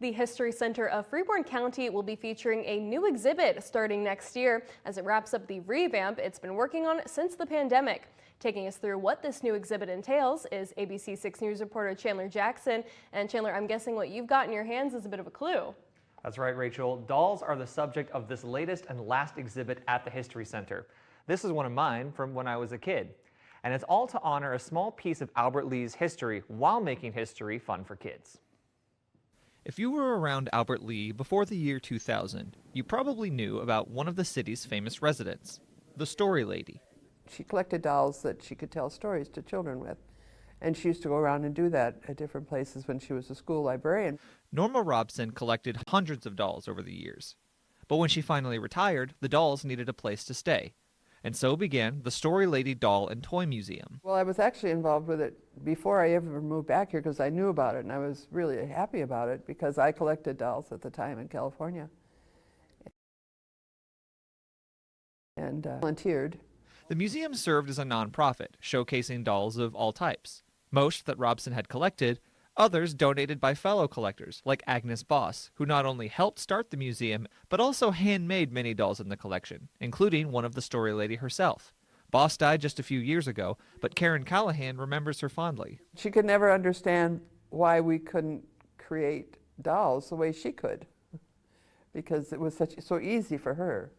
The History Center of Freeborn County will be featuring a new exhibit starting next year as it wraps up the revamp it's been working on since the pandemic. Taking us through what this new exhibit entails is ABC 6 News reporter Chandler Jackson. And Chandler, I'm guessing what you've got in your hands is a bit of a clue. That's right, Rachel. Dolls are the subject of this latest and last exhibit at the History Center. This is one of mine from when I was a kid. And it's all to honor a small piece of Albert Lea's history while making history fun for kids. If you were around Albert Lea before the year 2000, you probably knew about one of the city's famous residents, the Story Lady. She collected dolls that she could tell stories to children with, and she used to go around and do that at different places when she was a school librarian. Norma Robson collected hundreds of dolls over the years. But when she finally retired, the dolls needed a place to stay. And so began the Story Lady Doll and Toy Museum. Well, I was actually involved with it before I ever moved back here because I knew about it, and I was really happy about it because I collected dolls at the time in California and volunteered. The museum served as a nonprofit, showcasing dolls of all types. Most that Robson had collected, others donated by fellow collectors like Agnes Boss, who not only helped start the museum, but also handmade many dolls in the collection, including one of the Story Lady herself. Boss died just a few years ago, but Karen Callahan remembers her fondly. She could never understand why we couldn't create dolls the way she could, because it was so easy for her.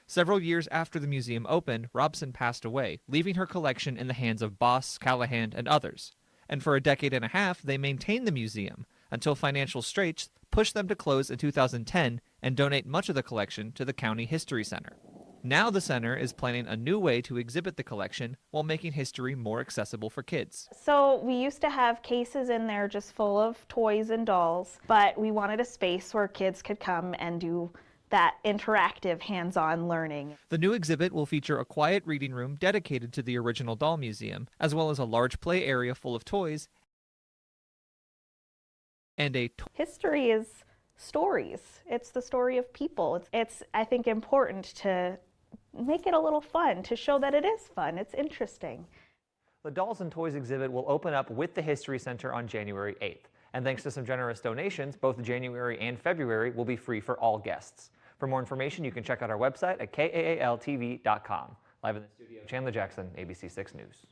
Several years after the museum opened, Robson passed away, leaving her collection in the hands of Boss, Callahan, and others. And for a decade and a half, they maintained the museum until financial straits pushed them to close in 2010 and donate much of the collection to the County History Center. Now the center is planning a new way to exhibit the collection while making history more accessible for kids. So we used to have cases in there just full of toys and dolls, but we wanted a space where kids could come and do that interactive hands-on learning. The new exhibit will feature a quiet reading room dedicated to the original doll museum, as well as a large play area full of toys and History is stories. It's the story of people. It's I think, important to make it a little fun, to show that it is fun, it's interesting. The Dolls and Toys exhibit will open up with the History Center on January 8th. And thanks to some generous donations, both January and February will be free for all guests. For more information, you can check out our website at KAAL-TV.com. Live in the studio, Chandler Jackson, ABC 6 News.